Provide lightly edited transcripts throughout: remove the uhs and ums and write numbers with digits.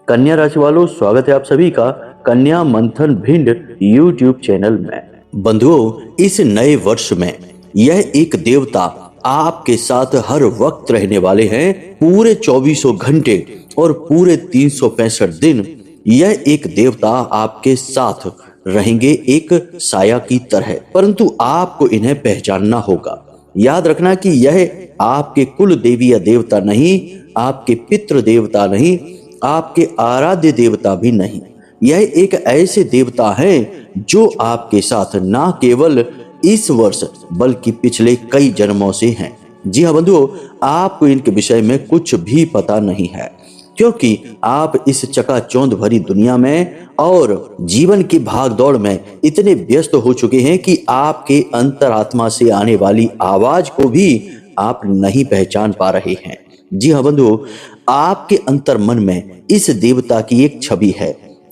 कन्या राशि वालों, स्वागत है आप सभी का कन्या मंथन भिंड यूट्यूब चैनल में। बंधुओं, इस नए वर्ष में यह एक देवता आपके साथ हर वक्त रहने वाले हैं। पूरे 2400 घंटे और पूरे 365 दिन यह एक देवता आपके साथ रहेंगे, एक साया की तरह। परंतु आपको इन्हें पहचानना होगा। याद रखना कि यह आपके कुल देवी या देवता नहीं, आपके पितृ देवता नहीं, आपके आराध्य देवता भी नहीं। यह एक ऐसे देवता हैं जो आपके साथ ना केवल इस वर्ष बल्कि पिछले कई जन्मों से हैं। जी हाँ बंधुओं, आपको इनके विषय में कुछ भी पता नहीं है, क्योंकि आप इस चकाचौंध भरी दुनिया में और जीवन की भागदौड़ में इतने व्यस्त हो चुके हैं कि आपके अंतरात्मा से आने वाली आवाज को भी आप नहीं पहचान पा रहे हैं। जी हाँ बंधुओं, आपके अंतर मन में इस देवता की एक छवि है।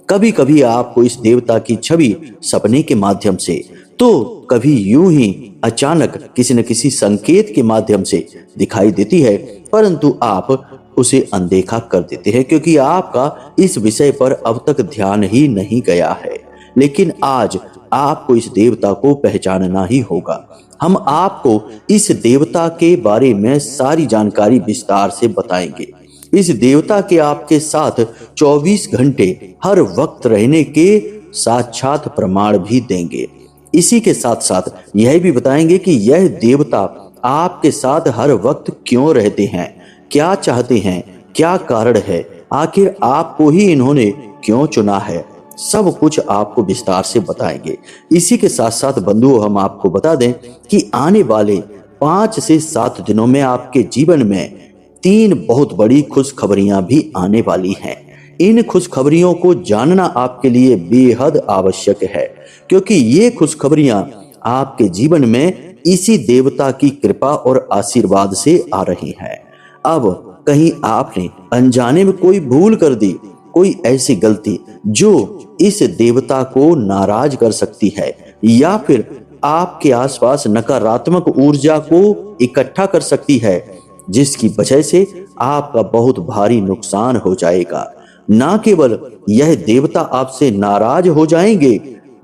कभी कभी आपको इस देवता की छवि सपने के माध्यम से, तो कभी यूं ही अचानक किसी न किसी संकेत के माध्यम से दिखाई देती है, परंतु आप उसे अनदेखा कर देते हैं क्योंकि आपका इस विषय पर अब तक ध्यान ही नहीं गया है। लेकिन आज आपको इस देवता को पहचानना ही होगा। हम आपको इस देवता के बारे में सारी जानकारी विस्तार से बताएंगे। इस देवता के आपके साथ 24 घंटे हर वक्त रहने के साक्षात प्रमाण भी देंगे। इसी के साथ साथ यह भी बताएंगे कि यह देवता आपके साथ हर वक्त क्यों रहते हैं, क्या चाहते हैं, क्या कारण है, आखिर आपको ही इन्होंने क्यों चुना है। सब कुछ आपको विस्तार से बताएंगे। इसी के साथ साथ बंधुओं, हम आपको बता दें कि आने वाले 5 से 7 दिनों में आपके जीवन में 3 बहुत बड़ी खुशखबरियां भी आने वाली हैं। इन खुशखबरियों को जानना आपके लिए बेहद आवश्यक है, क्योंकि ये खुशखबरियां आपके जीवन में इसी देवता की कृपा और आशीर्वाद से आ रही हैं। अब कहीं आपने अनजाने में कोई भूल कर दी, कोई ऐसी गलती जो इस देवता को नाराज कर सकती है, या फिर आपके आसपास नकारात्मक ऊर्जा को इकट्ठा कर सकती है, जिसकी वजह से आपका बहुत भारी नुकसान हो जाएगा। ना केवल यह देवता आपसे नाराज हो जाएंगे,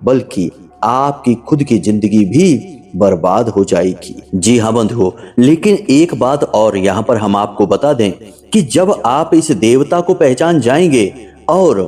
बल्कि आपकी खुद की जिंदगी भी बर्बाद हो जाएगी। जी हाँ बंधुओं, लेकिन एक बात और यहाँ पर हम आपको बता दें कि जब आप इस देवता को पहचान जाएंगे और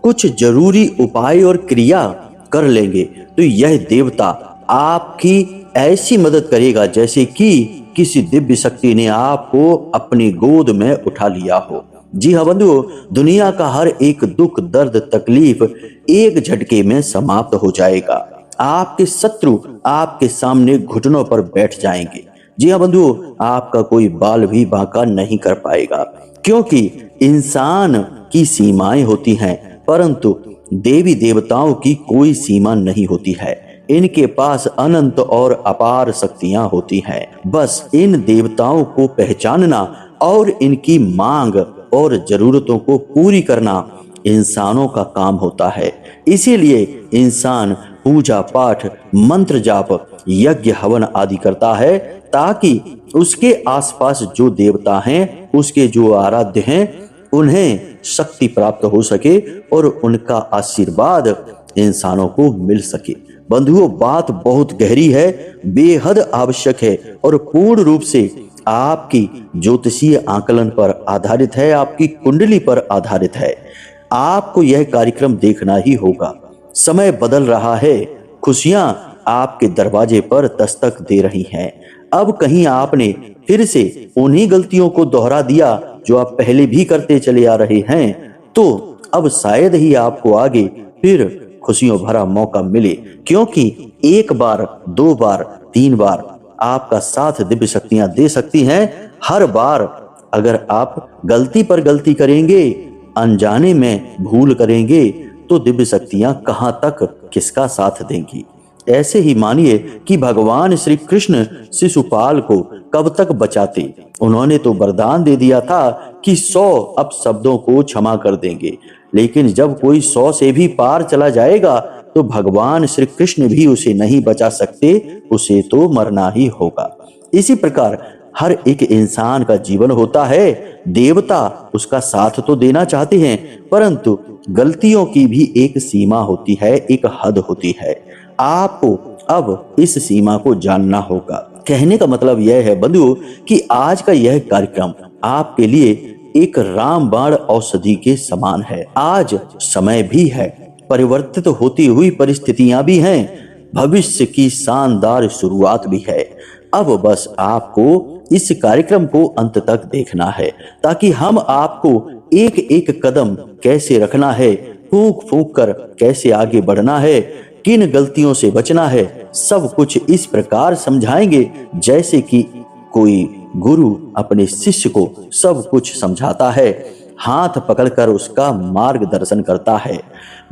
कुछ जरूरी उपाय और क्रिया कर लेंगे, तो यह देवता आपकी ऐसी मदद करेगा जैसे कि किसी दिव्य शक्ति ने आपको अपनी गोद में उठा लिया हो। जी हाँ बंधुओं, दुनिया का हर एक दुख, दर्द, तकलीफ एक झटके में समाप्त हो जाएगा। आपके शत्रु आपके सामने घुटनों पर बैठ जाएंगे। जी हाँ बंधुओं, आपका कोई बाल भी बांका नहीं कर पाएगा, क्योंकि इंसान की सीमाएं होती हैं, परंतु देवी देवताओं की कोई सीमा नहीं होती है। इनके पास अनंत और अपार शक्तियां होती हैं। बस इन देवताओं को पहचानना और इनकी मांग और जरूरतों को पूरी करना इंसानों का काम होता है। इसीलिए इंसान पूजा पाठ, मंत्र जाप, यज्ञ हवन आदि करता है, ताकि उसके आसपास जो देवता हैं, उसके जो आराध्य हैं, उन्हें शक्ति प्राप्त हो सके और उनका आशीर्वाद इंसानों को मिल सके। बंधुओं, बात बहुत गहरी है, बेहद आवश्यक है और पूर्ण रूप से आपकी ज्योतिषीय आकलन पर आधारित है, आपकी कुंडली पर आधारित है। आपको यह कार्यक्रम देखना ही होगा। समय बदल रहा है, खुशियां आपके दरवाजे पर दस्तक दे रही हैं। अब कहीं आपने फिर से उन्हीं गलतियों को दोहरा दिया जो आप पहले भी करते चले आ रहे हैं, तो अब शायद ही आपको आगे फिर खुशियों भरा मौका मिले, क्योंकि एक बार, 2 बार, 3 बार आपका साथ दिव्य शक्तियां दे सकती हैं। हर बार अगर आप गलती पर गलती करेंगे, अनजाने में भूल करेंगे, तो दिव्य शक्तियां कहां तक किसका साथ देंगी। ऐसे ही मानिए कि भगवान श्री कृष्ण शिशुपाल को कब तक बचाते। उन्होंने तो वरदान दे दिया था कि 100 अपशब्दों को क्षमा कर देंगे, लेकिन जब कोई 100 से भी पार चला जाएगा तो भगवान श्री कृष्ण भी उसे नहीं बचा सकते, उसे तो मरना ही होगा। इसी प्रकार हर एक इंसान का जीवन होता है। देवता उसका साथ तो देना चाहते हैं, परंतु गलतियों की भी एक सीमा होती है, एक हद होती है। आपको अब इस सीमा को जानना होगा। कहने का मतलब यह है बंधुओं कि आज का यह कार्यक्रम आपके लिए एक रामबाण औषधि के समान है। आज समय भी है, परिवर्तित होती हुई परिस्थितियां भी हैं, भविष्य की शानदार शुरुआत भी है। अब बस आपको इस कार्यक्रम को अंत तक देखना है, ताकि हम आपको एक एक कदम कैसे रखना है, फूंक फूंक कर कैसे आगे बढ़ना है, किन गलतियों से बचना है, सब कुछ इस प्रकार समझाएंगे जैसे कि कोई गुरु अपने शिष्य को सब कुछ समझाता है, हाथ पकड़कर उसका मार्गदर्शन करता है।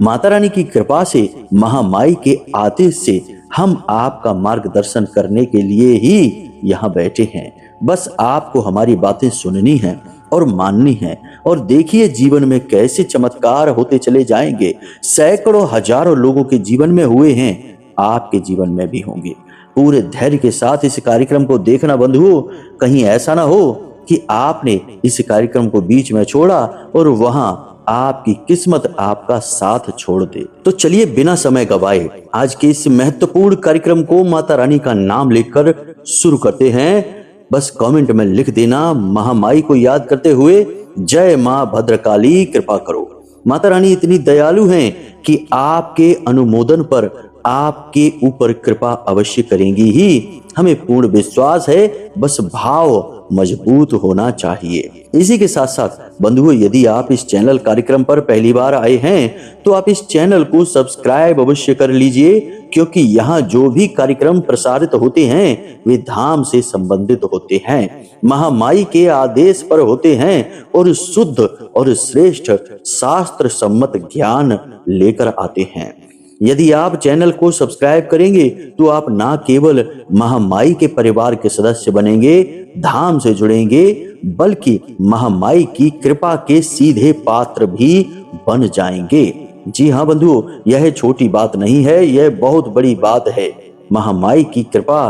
माता रानी की कृपा से, महामाई के आदेश से हम आपका मार्गदर्शन करने के लिए ही यहाँ बैठे हैं। बस आपको हमारी बातें सुननी है और माननी है, और देखिए जीवन में कैसे चमत्कार होते चले जाएंगे। सैकड़ों हजारों लोगों के जीवन में हुए हैं, आपके जीवन में भी होंगे। पूरे धैर्य के साथ इस कार्यक्रम को देखना बंधुओं। कहीं ऐसा ना हो कि आपने इस कार्यक्रम को बीच में छोड़ा और वहां आपकी किस्मत आपका साथ छोड़ दे। तो चलिए बिना समय गवाए आज के इस महत्वपूर्ण कार्यक्रम को माता रानी का नाम लेकर शुरू करते हैं। बस कमेंट में लिख देना, महामाई को याद करते हुए, जय मां भद्रकाली कृपा करो। माता रानी इतनी दयालु हैं कि आपके अनुमोदन पर आपके ऊपर कृपा अवश्य करेंगी ही, हमें पूर्ण विश्वास है। बस भाव मजबूत होना चाहिए। इसी के साथ साथ बंधुओं, यदि आप इस चैनल कार्यक्रम पर पहली बार आए हैं तो आप इस चैनल को सब्सक्राइब अवश्य कर लीजिए, क्योंकि यहाँ जो भी कार्यक्रम प्रसारित होते हैं वे धाम से संबंधित होते हैं, महामाई के आदेश पर होते हैं और शुद्ध और श्रेष्ठ शास्त्र सम्मत ज्ञान लेकर आते हैं। यदि आप चैनल को सब्सक्राइब करेंगे तो आप ना केवल महामाई के परिवार के सदस्य बनेंगे, धाम से जुड़ेंगे, बल्कि महामाई की कृपा के सीधे पात्र भी बन जाएंगे। जी हाँ बंधुओं, यह छोटी बात नहीं है, यह बहुत बड़ी बात है। महामाई की कृपा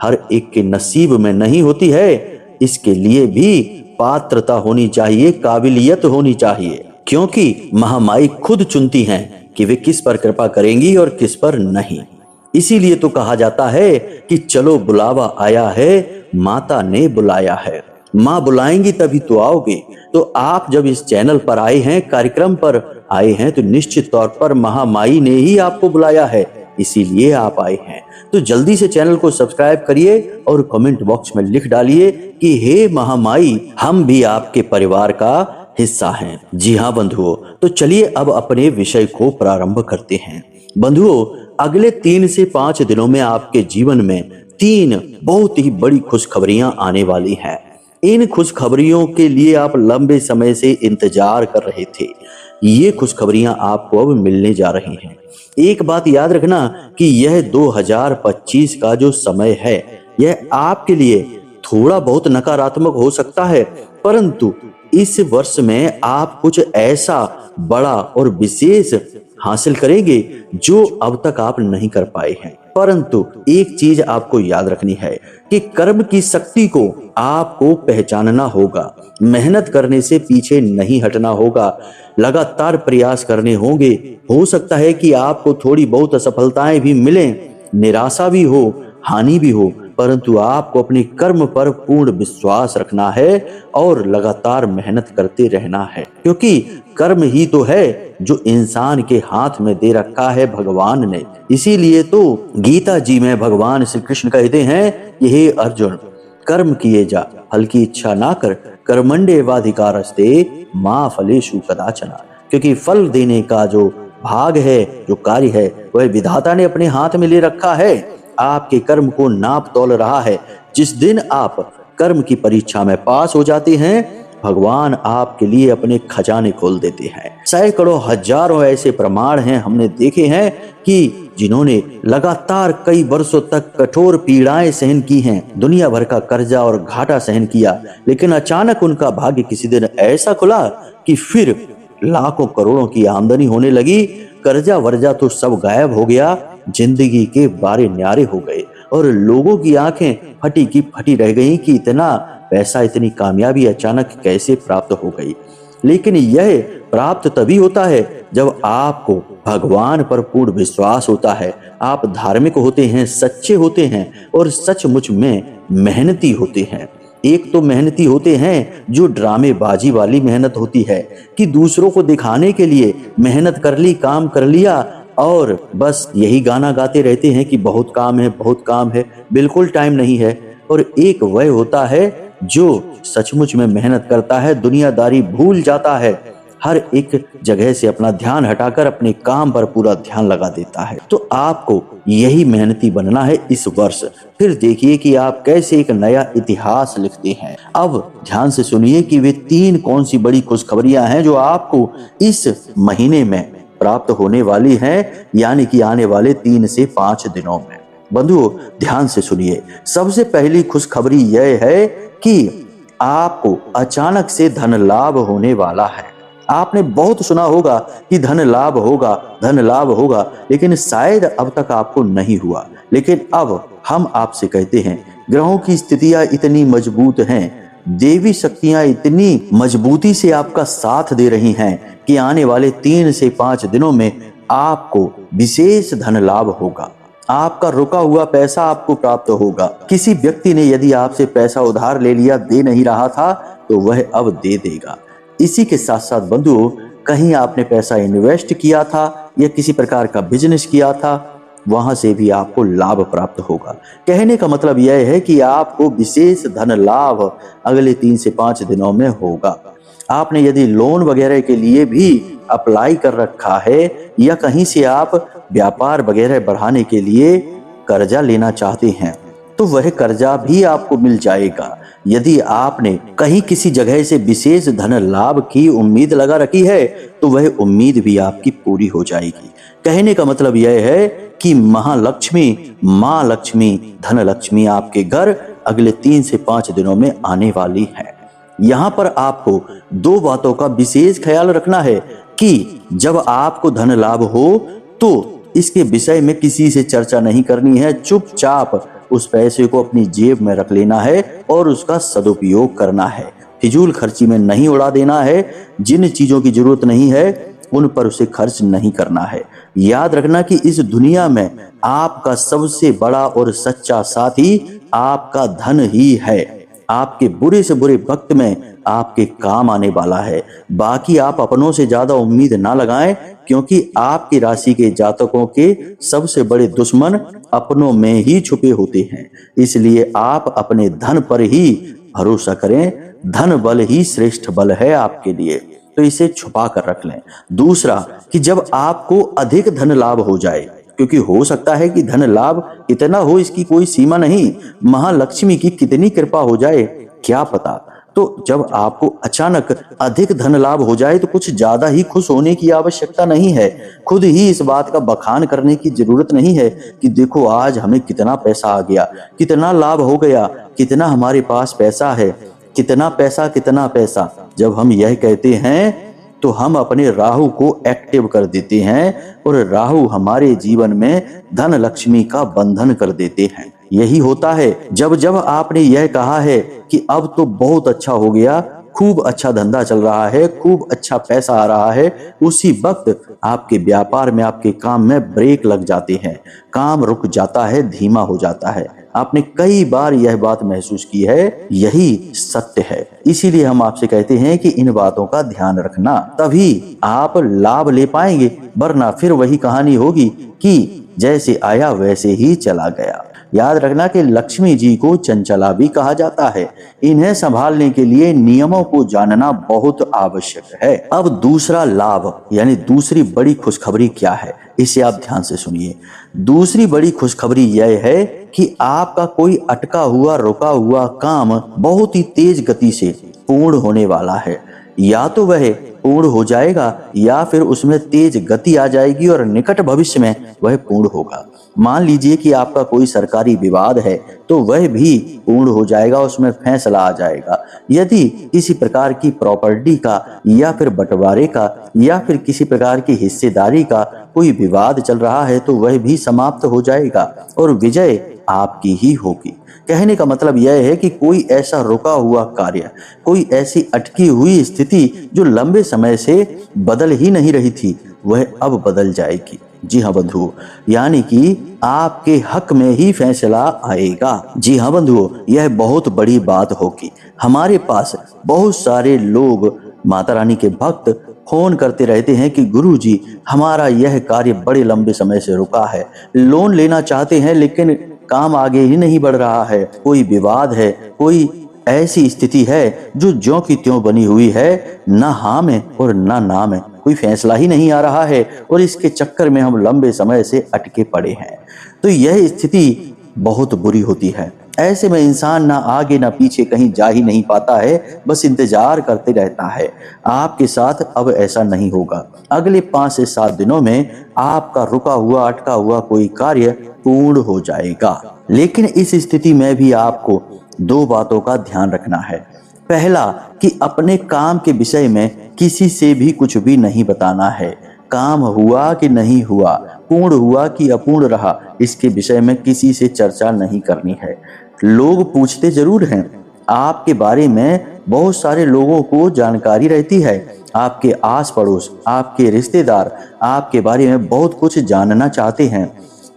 हर एक के नसीब में नहीं होती है, इसके लिए भी पात्रता होनी चाहिए, काबिलियत होनी चाहिए, क्योंकि महामाई खुद चुनती हैं कि वे किस पर कृपा करेंगी और किस पर नहीं। इसीलिए तो कहा जाता है कि चलो बुलावा आया है, माता ने बुलाया है। माँ बुलाएंगी तभी तो आओगे। तो आप जब इस चैनल पर आए हैं, कार्यक्रम पर आए हैं, तो निश्चित तौर पर महामाई ने ही आपको बुलाया है, इसीलिए आप आए हैं। तो जल्दी से चैनल को सब्सक्राइब करिए और कमेंट बॉक्स में लिख डालिए कि हे महामाई, हम भी आपके परिवार का हिस्सा हैं। जी हाँ बंधुओं, तो चलिए अब अपने विषय को प्रारंभ करते हैं। बंधुओं, अगले 3 से 5 दिनों में आपके जीवन में 3 बहुत ही बड़ी खुशखबरियां आने वाली हैं। इन खुशखबरियों के लिए आप लंबे समय से इंतजार कर रहे थे। ये खुशखबरियां आपको अब मिलने जा रही हैं। एक बात याद रखना कि यह 2025 का जो समय है, यह आपके लिए थोड़ा बहुत नकारात्मक हो सकता है, परंतु इस वर्ष में आप कुछ ऐसा बड़ा और विशेष हासिल करेंगे जो अब तक आप नहीं कर पाए हैं। परंतु एक चीज आपको याद रखनी है कि कर्म की शक्ति को आपको पहचानना होगा, मेहनत करने से पीछे नहीं हटना होगा, लगातार प्रयास करने होंगे। हो सकता है कि आपको थोड़ी बहुत असफलताएं भी मिलें, निराशा भी हो, हानि भी हो, परंतु आपको अपने कर्म पर पूर्ण विश्वास रखना है और लगातार मेहनत करते रहना है, क्योंकि कर्म ही तो है जो इंसान के हाथ में दे रखा है भगवान ने। इसीलिए तो गीता जी में भगवान श्री कृष्ण कहते हैं कि हे अर्जुन, कर्म किए जा, फल की इच्छा ना कर, कर्मण्येवाधिकारस्ते मा फलेषु कदाचन। क्योंकि फल देने का जो भाग है, जो कार्य है, वह विधाता ने अपने हाथ में ले रखा है। आपके कर्म को नाप तोल रहा है। जिस दिन आप कर्म की परीक्षा में पास हो जाते हैं, भगवान आपके लिए अपने खजाने खोल देते हैं। सैकड़ों हजारों ऐसे प्रमाण हैं, हमने देखे हैं कि जिन्होंने लगातार कई वर्षों तक कठोर पीड़ाएं सहन की हैं, दुनिया भर का कर्जा और घाटा सहन किया, लेकिन अचानक उनका भाग्य किसी दिन ऐसा खुला कि फिर लाखों करोड़ों की आमदनी होने लगी। कर्जा वर्जा तो सब गायब हो गया, जिंदगी के बारे न्यारे हो गए। और लोगों की आंखें फटी की फटी रह गईं कि इतना पैसा, इतनी कामयाबी अचानक कैसे प्राप्त हो गई। लेकिन यह प्राप्त तभी होता है जब आपको भगवान पर पूर्ण विश्वास होता है, आप धार्मिक होते हैं, सच्चे होते हैं और सचमुच में मेहनती होते हैं। एक तो मेहनती होते हैं जो ड्रामेबाजी वाली मेहनत होती है कि दूसरों को दिखाने के लिए मेहनत कर ली, काम कर लिया और बस यही गाना गाते रहते हैं कि बहुत काम है, बहुत काम है, बिल्कुल टाइम नहीं है। और एक वह होता है जो सचमुच में मेहनत करता है, दुनियादारी भूल जाता है, हर एक जगह से अपना ध्यान हटाकर अपने काम पर पूरा ध्यान लगा देता है। तो आपको यही मेहनती बनना है इस वर्ष। फिर देखिए कि आप कैसे एक नया इतिहास लिखते हैं। अब ध्यान से सुनिए कि वे 3 कौन सी बड़ी खुशखबरियां हैं जो आपको इस महीने में प्राप्त होने वाली हैं, यानी कि आने वाले 3 से 5 दिनों में। बंधुओं, ध्यान से सुनिए। सबसे पहली खुशखबरी यह है कि आपको अचानक से धन लाभ होने वाला है। आपने बहुत सुना होगा कि धन लाभ होगा, धन लाभ होगा, लेकिन शायद अब तक आपको नहीं हुआ। लेकिन अब हम आपसे कहते हैं, ग्रहों की स्थितियां इतनी मजबूत हैं, देवी शक्तियां इतनी मजबूती से आपका साथ दे रही हैं कि आने वाले 3 से 5 दिनों में आपको विशेष धन लाभ होगा। आपका रुका हुआ पैसा आपको प्राप्त होगा। किसी व्यक्ति ने यदि आपसे पैसा उधार ले लिया, दे नहीं रहा था, तो वह अब दे देगा। इसी के साथ साथ बंधुओं, कहीं आपने पैसा इन्वेस्ट किया था या किसी प्रकार का बिजनेस किया था, वहां से भी आपको लाभ प्राप्त होगा। कहने का मतलब यह है कि आपको विशेष धन लाभ अगले 3 से 5 दिनों में होगा। आपने यदि लोन वगैरह के लिए भी अप्लाई कर रखा है या कहीं से आप व्यापार वगैरह बढ़ाने के लिए कर्जा लेना चाहते हैं, तो वह कर्जा भी आपको मिल जाएगा। यदि आपने कहीं किसी जगह से विशेष धन लाभ की उम्मीद लगा रखी है, तो वह उम्मीद भी आपकी पूरी हो जाएगी। कहने का मतलब यह है कि महालक्ष्मी, माँ लक्ष्मी, धन लक्ष्मी आपके घर अगले 3 से 5 दिनों में आने वाली है। यहाँ पर आपको 2 बातों का विशेष ख्याल रखना है कि जब आपको धन लाभ हो तो इसके विषय में किसी से चर्चा नहीं करनी है। चुपचाप उस पैसे को अपनी जेब में रख लेना है और उसका सदुपयोग करना है। फिजूल खर्ची में नहीं उड़ा देना है। जिन चीजों की जरूरत नहीं है उन पर उसे खर्च नहीं करना है। याद रखना कि इस दुनिया में आपका सबसे बड़ा और सच्चा साथी आपका धन ही है। आपके बुरे से बुरे वक्त में आपके काम आने वाला है। बाकी आप अपनों से ज्यादा उम्मीद ना लगाएं, क्योंकि आपकी राशि के जातकों के सबसे बड़े दुश्मन अपनों में ही छुपे होते हैं। इसलिए आप अपने धन पर ही भरोसा करें। धन बल ही श्रेष्ठ बल है आपके लिए, तो इसे छुपा कर रख लें। दूसरा कि जब आपको अधिक धन लाभ हो जाए, क्योंकि हो सकता है कि धन लाभ कितना हो इसकी कोई सीमा नहीं, महालक्ष्मी की कितनी कृपा हो जाए क्या पता। तो जब आपको अचानक अधिक धन लाभ हो जाए तो कुछ ज्यादा ही खुश होने की आवश्यकता नहीं है। खुद ही इस बात का बखान करने की जरूरत नहीं है कि देखो आज हमें कितना पैसा आ गया, कितना लाभ हो गया, कितना हमारे पास पैसा है, कितना पैसा, कितना पैसा। जब हम यह कहते हैं तो हम अपने राहु को एक्टिव कर देते हैं और राहु हमारे जीवन में धन लक्ष्मी का बंधन कर देते हैं। यही होता है जब जब आपने यह कहा है कि अब तो बहुत अच्छा हो गया, खूब अच्छा धंधा चल रहा है, खूब अच्छा पैसा आ रहा है, उसी वक्त आपके व्यापार में, आपके काम में ब्रेक लग जाते हैं, काम रुक जाता है, धीमा हो जाता है। आपने कई बार यह बात महसूस की है, यही सत्य है। इसीलिए हम आपसे कहते हैं कि इन बातों का ध्यान रखना, तभी आप लाभ ले पाएंगे, वरना फिर वही कहानी होगी कि जैसे आया वैसे ही चला गया। याद रखना कि लक्ष्मी जी को चंचला भी कहा जाता है। इन्हें संभालने के लिए नियमों को जानना बहुत आवश्यक है। अब दूसरा लाभ यानी दूसरी बड़ी खुशखबरी क्या है, इसे आप ध्यान से सुनिए। दूसरी बड़ी खुशखबरी यह है कि आपका कोई अटका हुआ, रुका हुआ काम बहुत ही तेज गति से पूर्ण होने वाला है। या तो वह पूर्ण हो जाएगा या फिर उसमें तेज गति आ जाएगी और निकट भविष्य में वह पूर्ण होगा। मान लीजिए कि आपका कोई सरकारी विवाद है तो वह भी पूर्ण हो जाएगा, उसमें फैसला आ जाएगा। यदि किसी प्रकार की प्रॉपर्टी का या फिर बंटवारे का या फिर किसी प्रकार की हिस्सेदारी का कोई विवाद चल रहा है तो वह भी समाप्त हो जाएगा और विजय आपकी ही होगी। कहने का मतलब यह है कि कोई ऐसा रुका हुआ कार्य, कोई ऐसी अटकी हुई स्थिति जो लंबे समय से बदल ही नहीं रही थी, वह अब बदल जाएगी। जी हाँ बंधुओं, यानी कि आपके हक में ही फैसला आएगा। जी हाँ बंधुओं, यह बहुत बड़ी बात होगी। हमारे पास बहुत सारे लोग, माता रानी के भक्त, फोन करते रहते हैं कि गुरुजी, हमारा यह कार्य बड़े लंबे समय से रुका है, लोन लेना चाहते हैं लेकिन काम आगे ही नहीं बढ़ रहा है, कोई विवाद है, कोई ऐसी स्थिति है जो ज्यों की त्यों बनी हुई है, ना हाँ में और ना ना में, कोई फैसला ही नहीं आ रहा है और इसके चक्कर में हम लंबे समय से अटके पड़े हैं। तो यह स्थिति बहुत बुरी होती है। ऐसे में इंसान ना आगे ना पीछे कहीं जा ही नहीं पाता है, बस इंतजार करते रहता है। आपके साथ अब ऐसा नहीं होगा। अगले 5 से 7 दिनों में आपका रुका हुआ अटका हुआ कोई कार्य पूर्ण हो जाएगा। लेकिन इस स्थिति में भी आपको 2 बातों का ध्यान रखना है। पहला, कि अपने काम के विषय में किसी से भी कुछ भी नहीं बताना है। काम हुआ कि नहीं हुआ, पूर्ण हुआ कि अपूर्ण रहा, इसके विषय में किसी से चर्चा नहीं करनी है। लोग पूछते जरूर हैं, आपके बारे में बहुत सारे लोगों को जानकारी रहती है। आपके आस पड़ोस, आपके रिश्तेदार आपके बारे में बहुत कुछ जानना चाहते हैं,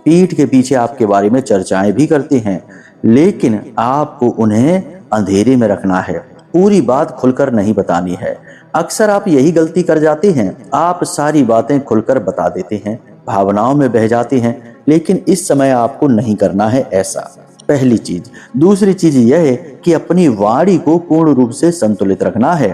पीठ के पीछे आपके बारे में चर्चाएं भी करते हैं, लेकिन आपको उन्हें अंधेरे में रखना है, पूरी बात खुलकर नहीं बतानी है। अक्सर आप यही गलती कर जाते हैं, आप सारी बातें खुलकर बता देते हैं, भावनाओं में बह जाते हैं, लेकिन इस समय आपको नहीं करना है ऐसा। पहली चीज। दूसरी चीज यह है कि अपनी वाणी को पूर्ण रूप से संतुलित रखना है।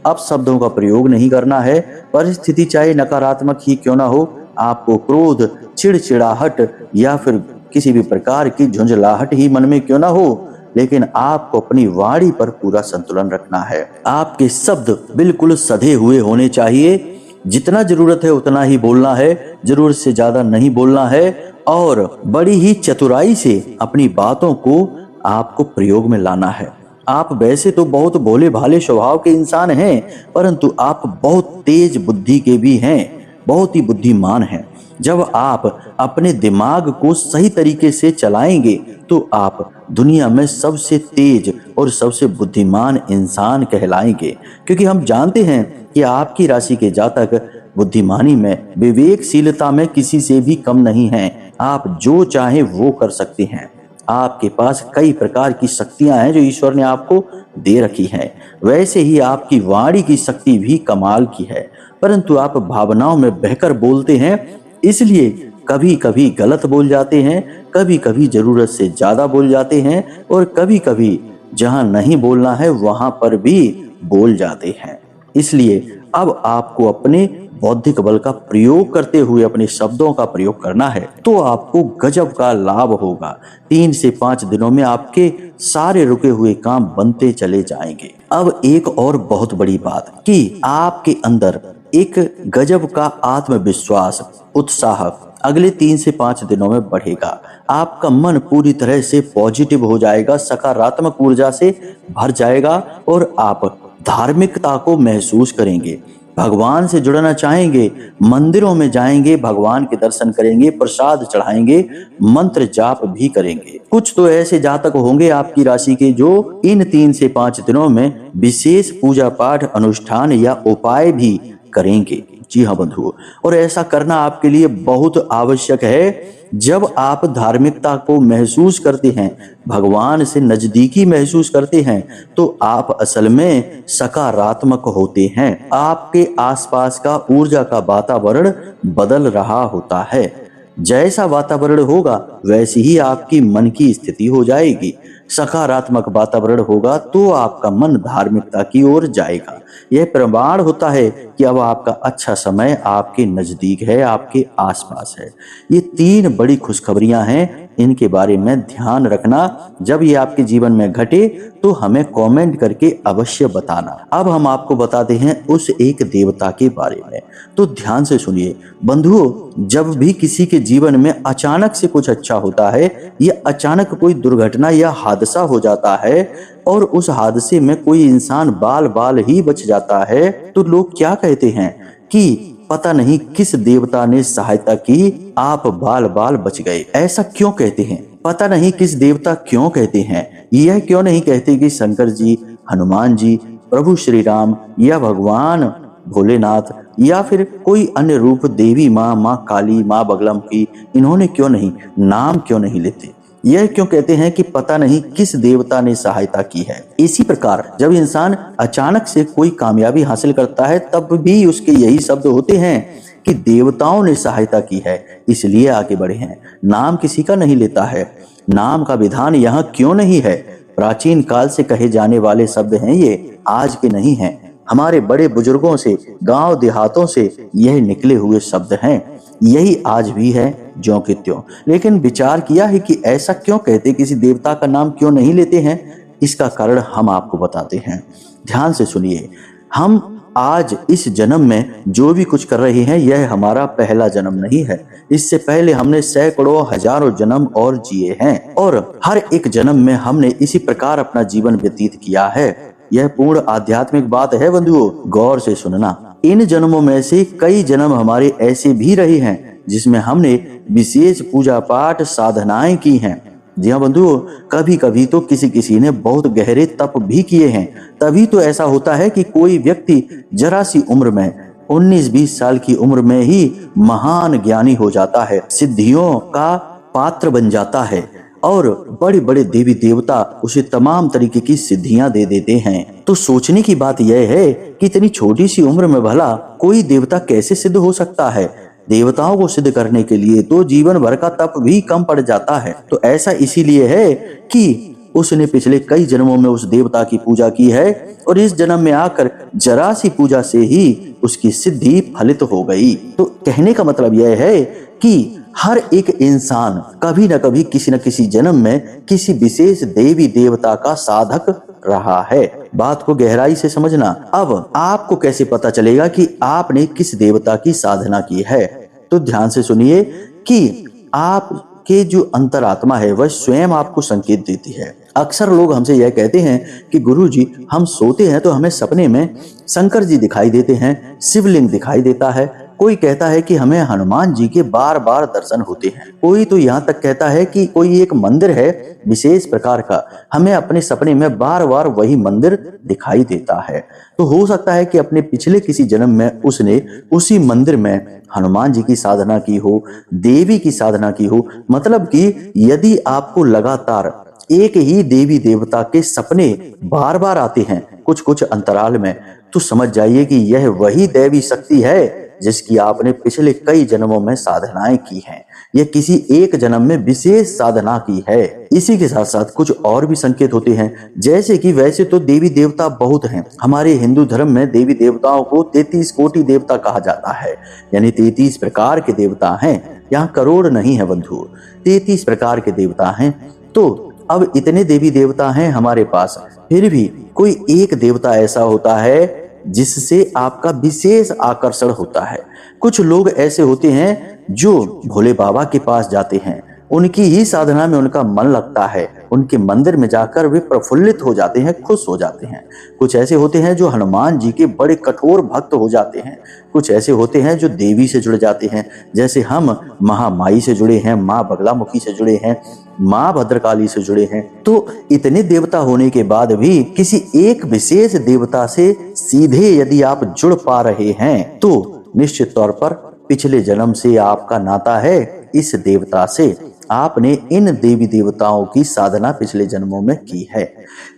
अब शब्दों का प्रयोग नहीं करना है। परिस्थिति चाहे नकारात्मक ही क्यों ना हो, आपको क्रोध, चिड़चिड़ाहट या फिर किसी भी प्रकार की झुंझलाहट ही मन में क्यों ना हो, लेकिन आपको अपनी वाणी पर पूरा संतुलन रखना है। आपके शब्द बिल्कुल सधे हुए होने चाहिए। जितना जरूरत है उतना ही बोलना है, जरूरत से ज्यादा नहीं बोलना है, और बड़ी ही चतुराई से अपनी बातों को आपको प्रयोग में लाना है। आप वैसे तो बहुत भोले भाले स्वभाव के इंसान हैं, परंतु आप बहुत तेज बुद्धि के भी हैं, बहुत ही बुद्धिमान हैं। जब आप अपने दिमाग को सही तरीके से चलाएंगे तो आप दुनिया में सबसे तेज और सबसे बुद्धिमान इंसान कहलाएंगे, क्योंकि हम जानते हैं कि आपकी राशि के जातक बुद्धिमानी में, विवेकशीलता में किसी से भी कम नहीं हैं। आप जो चाहे वो कर सकते हैं। आपके पास कई प्रकार की शक्तियां हैं जो ईश्वर ने आपको दे रखी हैं। वैसे ही आपकी वाणी की शक्ति भी कमाल की है, परंतु आप भावनाओं में बहकर बोलते हैं, इसलिए कभी कभी गलत बोल जाते हैं, कभी कभी जरूरत से ज्यादा बोल जाते हैं, और कभी कभी जहां नहीं बोलना है वहां पर भी बोल जाते हैं। इसलिए अब आपको अपने बौद्धिक बल का प्रयोग करते हुए अपने शब्दों का प्रयोग करना है, तो आपको गजब का लाभ होगा। 3 से 5 दिनों में आपके सारे रुके हुए काम बनते चले जाएंगे। अब एक और बहुत बड़ी बात, कि आपके अंदर एक गजब का आत्मविश्वास, उत्साह अगले 3 से 5 दिनों में बढ़ेगा। आपका मन पूरी तरह से पॉजिटिव हो जाएगा, सकारात्मक ऊर्जा से भर जाएगा, और आप धार्मिकता को महसूस करेंगे। भगवान से जुड़ना चाहेंगे, मंदिरों में जाएंगे, भगवान के दर्शन करेंगे, प्रसाद चढ़ाएंगे, मंत्र जाप भी करेंगे। कुछ तो ऐसे जातक होंगे आपकी राशि के जो इन 3 से 5 दिनों में विशेष पूजा पाठ, अनुष्ठान या उपाय भी करेंगे। जी हाँ बंधुओं, और ऐसा करना आपके लिए बहुत आवश्यक है। जब आप धार्मिकता को महसूस करते हैं, भगवान से नजदीकी महसूस करते हैं, तो आप असल में सकारात्मक होते हैं। आपके आसपास का ऊर्जा का वातावरण बदल रहा होता है। जैसा वातावरण होगा वैसी ही आपकी मन की स्थिति हो जाएगी। सकारात्मक वातावरण होगा तो आपका मन धार्मिकता की ओर जाएगा। यह प्रमाण होता है कि अब आपका अच्छा समय आपके नजदीक है, आपके आसपास है। ये 3 बड़ी खुशखबरियां हैं, इनके बारे में ध्यान रखना। जब ये आपके जीवन में घटे तो हमें कमेंट करके अवश्य बताना। अब हम आपको बताते हैं उस एक देवता के बारे में, तो ध्यान से सुनिए बंधुओं। जब भी किसी के जीवन में अचानक से कुछ अच्छा होता है, या अचानक कोई दुर्घटना या हादसा हो जाता है, और उस हादसे में कोई इंसान बाल बाल ही बच जाता है, तो लोग क्या कहते हैं कि पता नहीं किस देवता ने सहायता की, आप बाल बाल बच गए। ऐसा क्यों कहते हैं? पता नहीं किस देवता क्यों कहते हैं। यह क्यों नहीं कहते कि शंकर जी, हनुमान जी, प्रभु श्री राम या भगवान भोलेनाथ या फिर कोई अन्य रूप, देवी माँ, माँ काली, माँ बगलामुखी, इन्होंने क्यों नहीं नाम क्यों नहीं लेते? यह क्यों कहते हैं कि पता नहीं किस देवता ने सहायता की है? इसी प्रकार जब इंसान अचानक से कोई कामयाबी हासिल करता है तब भी उसके यही शब्द होते हैं कि देवताओं ने सहायता की है, इसलिए आगे बढ़े हैं। नाम किसी का नहीं लेता है। नाम का विधान यहाँ क्यों नहीं है? प्राचीन काल से कहे जाने वाले शब्द हैं ये, आज के नहीं हैं। हमारे बड़े बुजुर्गों से, गांव देहातों से यह निकले हुए शब्द हैं। यही आज भी है ज्यों के त्यों। लेकिन विचार किया है कि ऐसा क्यों कहते, किसी देवता का नाम क्यों नहीं लेते हैं? इसका कारण हम आपको बताते हैं। ध्यान से सुनिए। हम आज इस जन्म में जो भी कुछ कर रहे हैं यह हमारा पहला जन्म नहीं है। इससे पहले हमने सैकड़ों हजारों जन्म और जिए हैं और हर एक जन्म में हमने इसी प्रकार अपना जीवन व्यतीत किया है। यह पूर्ण आध्यात्मिक बात है बंधुओं, गौर से सुनना। इन जन्मों में से कई जन्म हमारे ऐसे भी रहे हैं जिसमें हमने विशेष पूजा पाठ साधनाएं की हैं। जी हाँ बंधुओं, कभी कभी तो किसी किसी ने बहुत गहरे तप भी किए हैं। तभी तो ऐसा होता है कि कोई व्यक्ति जरा सी उम्र में 19-20 साल की उम्र में ही महान ज्ञानी हो जाता है, सिद्धियों का पात्र बन जाता है और बड़े बड़े देवी देवता उसे तमाम तरीके की सिद्धियां दे देते हैं। तो सोचने की बात यह है कि इतनी छोटी सी उम्र में भला कोई देवता कैसे सिद्ध हो सकता है? देवताओं को सिद्ध करने के लिए तो जीवन भर का तप भी कम पड़ जाता है। तो ऐसा इसीलिए है कि उसने पिछले कई जन्मों में उस देवता की पूजा की है और इस जन्म में आकर जरा सी पूजा से ही उसकी सिद्धि फलित हो गई। तो कहने का मतलब यह है कि हर एक इंसान कभी न कभी किसी न किसी जन्म में किसी विशेष देवी देवता का साधक रहा है। बात को गहराई से समझना। अब आपको कैसे पता चलेगा कि आपने किस देवता की साधना की है? तो ध्यान से सुनिए कि आपके जो अंतरात्मा है वह स्वयं आपको संकेत देती है। अक्सर लोग हमसे यह कहते हैं कि गुरुजी, हम सोते हैं तो हमें सपने में शंकर जी दिखाई देते हैं, शिवलिंग दिखाई देता है। कोई कहता है कि हमें हनुमान जी के बार बार दर्शन होते हैं। कोई तो यहाँ तक कहता है कि कोई एक मंदिर है विशेष प्रकार का, हमें अपने सपने में बार बार वही मंदिर दिखाई देता है। तो हो सकता है कि अपने पिछले किसी जन्म में उसने उसी मंदिर में हनुमान जी की साधना की हो, देवी की साधना की हो। मतलब कि यदि आपको लगातार एक ही देवी देवता के सपने बार बार आते हैं कुछ कुछ अंतराल में, तो समझ जाइए कि यह वही दैवी शक्ति है जिसकी आपने पिछले कई जन्मों में साधनाएं की हैं। यह किसी एक जन्म में विशेष साधना की है। इसी के साथ साथ कुछ और भी संकेत होते हैं, जैसे कि वैसे तो देवी देवता बहुत हैं। हमारे हिंदू धर्म में देवी देवताओं को 33 कोटि देवता कहा जाता है, यानी 33 प्रकार के देवता हैं। यहाँ करोड़ नहीं है बंधु, 33 प्रकार के देवता हैं। तो अब इतने देवी देवता हैं हमारे पास, फिर भी कोई एक देवता ऐसा होता है जिससे आपका विशेष आकर्षण होता है। कुछ लोग ऐसे होते हैं जो भोले बाबा के पास जाते हैं, उनकी ही साधना में उनका मन लगता है, उनके मंदिर में जाकर वे प्रफुल्लित हो जाते हैं, खुश हो जाते हैं। कुछ ऐसे होते हैं जो हनुमान जी के बड़े कठोर भक्त हो जाते हैं। कुछ ऐसे होते हैं जो देवी से जुड़ जाते हैं, जैसे हम महामाई से जुड़े हैं, माँ बगलामुखी से जुड़े हैं, माँ भद्रकाली से जुड़े हैं। तो इतने देवता होने के बाद भी किसी एक विशेष देवता से सीधे यदि आप जुड़ पा रहे हैं तो निश्चित तौर पर पिछले जन्म से आपका नाता है इस देवता से। आपने इन देवी देवताओं की साधना पिछले जन्मों में की है।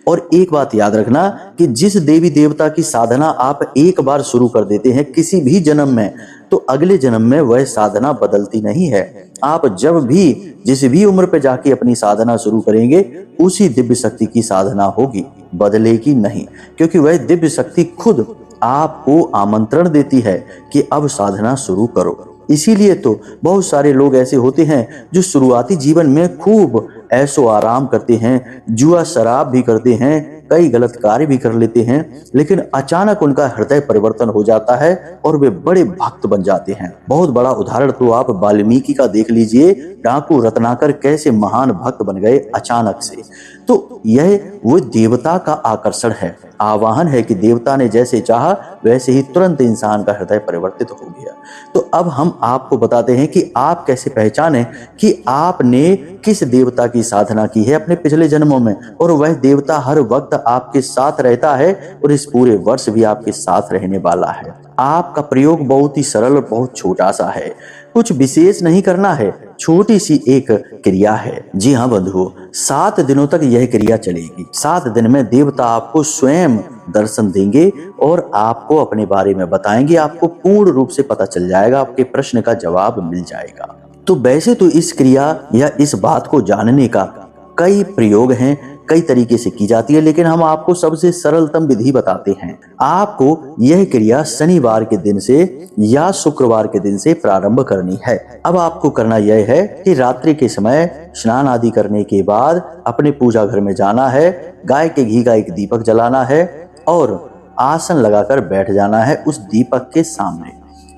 और एक बात याद रखना कि जिस देवी देवता की साधना आप एक बार शुरू कर देते हैं किसी भी जन्म में, तो अगले जन्म में वह साधना बदलती नहीं है। आप जब भी जिस भी उम्र पे जाके अपनी साधना शुरू करेंगे उसी दिव्य शक्ति की साधना होगी, बदलेगी नहीं, क्योंकि वह दिव्य शक्ति खुद आपको आमंत्रण देती है कि अब साधना शुरू करो। इसीलिए तो बहुत सारे लोग ऐसे होते हैं जो शुरुआती जीवन में खूब ऐशो आराम करते हैं, जुआ शराब भी करते हैं, कई गलत कार्य भी कर लेते हैं, लेकिन अचानक उनका हृदय परिवर्तन हो जाता है और वे बड़े भक्त बन जाते हैं। बहुत बड़ा उदाहरण तो आप वाल्मीकि का देख लीजिए, डाकू रत्नाकर कैसे महान भक्त बन गए अचानक से। तो यह वो देवता का आकर्षण है, आवाहन है कि देवता ने जैसे चाहा वैसे ही तुरंत इंसान का हृदय परिवर्तित हो गया। तो अब हम आपको बताते हैं कि आप कैसे पहचानें कि आपने किस देवता की साधना की है अपने पिछले जन्मों में, और वह देवता हर वक्त आपके साथ रहता है और इस पूरे वर्ष भी आपके साथ रहने वाला है। आपका प्रयोग बहुत ही सरल और बहुत छोटा सा है, कुछ विशेष नहीं करना है, छोटी सी एक क्रिया है। जी हाँ बंधुओं, 7 दिनों तक यह क्रिया चलेगी। 7 दिन में देवता आपको स्वयं दर्शन देंगे और आपको अपने बारे में बताएंगे। आपको पूर्ण रूप से पता चल जाएगा, आपके प्रश्न का जवाब मिल जाएगा। तो वैसे तो इस क्रिया या इस बात को जानने का कई प्रयोग हैं, कई तरीके से की जाती है, लेकिन हम आपको सबसे सरलतम विधि बताते हैं। आपको यह क्रिया शनिवार के दिन से या शुक्रवार के दिन से प्रारंभ करनी है। अब आपको करना यह है कि रात्रि के समय स्नान आदि करने के बाद अपने पूजा घर में जाना है, गाय के घी का एक दीपक जलाना है और आसन लगाकर बैठ जाना है उस दीपक के सामने।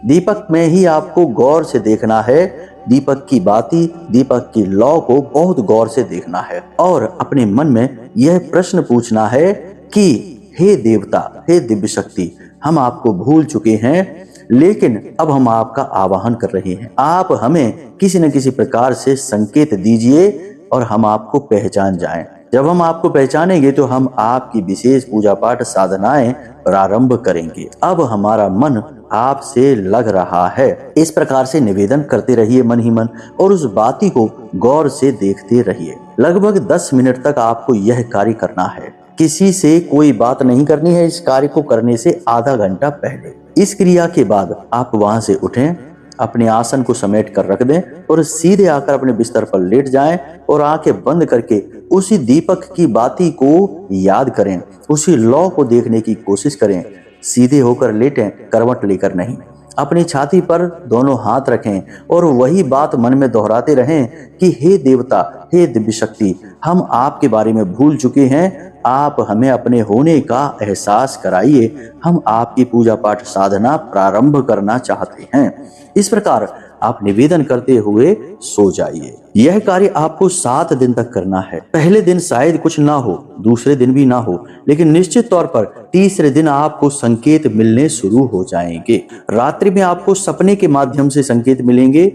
दीपक में ही आपको गौर से देखना है, दीपक की बाती, दीपक की लौ को बहुत गौर से देखना है और अपने मन में यह प्रश्न पूछना है कि हे देवता, हे दिव्य शक्ति, हम आपको भूल चुके हैं, लेकिन अब हम आपका आवाहन कर रहे हैं। आप हमें किसी न किसी प्रकार से संकेत दीजिए और हम आपको पहचान जाएं। जब हम आपको पहचानेंगे तो हम आपकी विशेष पूजा पाठ साधनाएं प्रारंभ करेंगे। अब हमारा मन आपसे लग रहा है। इस प्रकार से निवेदन करते रहिए मन ही मन और उस बाती को गौर से देखते रहिए। लगभग 10 मिनट तक आपको यह कार्य करना है। किसी से कोई बात नहीं करनी है। इस कार्य को करने से आधा घंटा पहले। इस क्रिया के बाद आप वहां से उठें, अपने आसन को समेट कर रख दें और सीधे आकर अपने बिस्तर पर लेट जाएं और आंखें बंद करके उसी दीपक की बाती को याद करें, उसी लौ को देखने की कोशिश करें। सीधे होकर लेटें, करवट लेकर नहीं। अपनी छाती पर दोनों हाथ रखें और वही बात मन में दोहराते रहें कि हे देवता, हे दिव्य शक्ति, हम आपके बारे में भूल चुके हैं। आप हमें अपने होने का एहसास कराइए। हम आपकी पूजा पाठ साधना प्रारंभ करना चाहते हैं। इस प्रकार आप निवेदन करते हुए सो जाइए। यह कार्य आपको 7 दिन तक करना है। पहले दिन शायद कुछ ना हो, दूसरे दिन भी ना हो, लेकिन निश्चित तौर पर तीसरे दिन आपको संकेत मिलने शुरू हो जाएंगे। रात्रि में आपको सपने के माध्यम से संकेत मिलेंगे।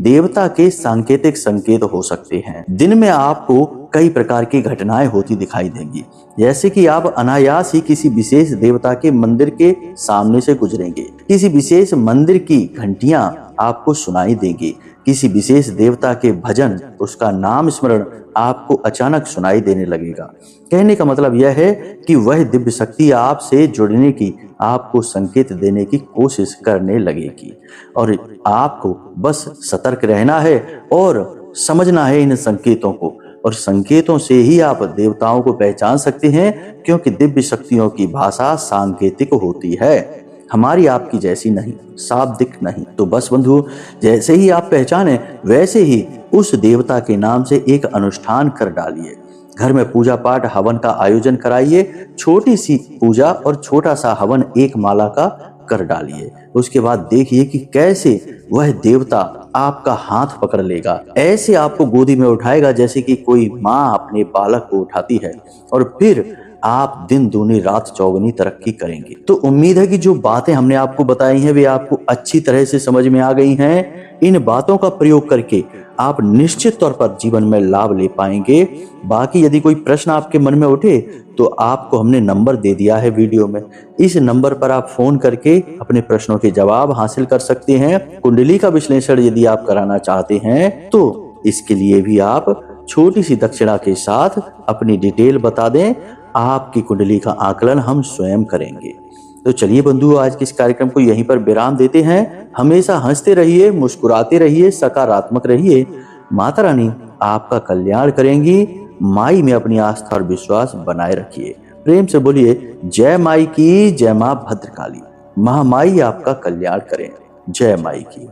देवता के सांकेतिक संकेत हो सकते हैं। दिन में आपको कई प्रकार की घटनाएं होती दिखाई देंगी, जैसे कि आप अनायास ही किसी विशेष देवता के मंदिर के सामने से गुजरेंगे, किसी विशेष मंदिर की घंटियां आपको सुनाई देंगी, किसी विशेष देवता के भजन, उसका नाम स्मरण आपको अचानक सुनाई देने लगेगा। कहने का मतलब यह है कि वह दिव्य शक्ति आपसे जुड़ने की, आपको संकेत देने की कोशिश करने लगेगी और आपको बस सतर्क रहना है और समझना है इन संकेतों को। और संकेतों से ही आप देवताओं को पहचान सकते हैं, क्योंकि दिव्य शक्तियों की भाषा सांकेतिक होती है, हमारी आपकी जैसी नहीं, शाब्दिक नहीं। तो बस बंधु, जैसे ही आप पहचाने वैसे ही उस देवता के नाम से एक अनुष्ठान कर डालिए। घर में पूजा पाठ हवन का आयोजन कराइए। छोटी सी पूजा और छोटा सा हवन एक माला का कर डालिए। उसके बाद देखिए कि कैसे वह देवता आपका हाथ पकड़ लेगा, ऐसे आपको गोदी में उठाएगा जैसे कि कोई माँ अपने बालक को उठाती है, और फिर आप दिन दूनी रात चौगुनी तरक्की करेंगे। तो उम्मीद है कि जो बातें हमने आपको बताई हैं वे आपको अच्छी तरह से समझ में आ गई हैं। इन बातों का प्रयोग करके आप निश्चित तौर पर जीवन में लाभ ले पाएंगे। बाकी यदि कोई प्रश्न आपके मन में उठे तो आपको हमने नंबर दे दिया है वीडियो में। इस नंबर पर आप फोन करके अपने प्रश्नों के जवाब हासिल कर सकते हैं। कुंडली का विश्लेषण यदि आप कराना चाहते हैं तो इसके लिए भी आप छोटी सी दक्षिणा के साथ अपनी डिटेल बता दें। आपकी कुंडली का आकलन हम स्वयं करेंगे। तो चलिए बंधु, आज के इस कार्यक्रम को यहीं पर विराम देते हैं। हमेशा हंसते रहिए, मुस्कुराते रहिए, सकारात्मक रहिए। माता रानी आपका कल्याण करेंगी। माई में अपनी आस्था और विश्वास बनाए रखिए। प्रेम से बोलिए जय माई की, जय मां भद्रकाली। महामाई आपका कल्याण करें। जय माई की।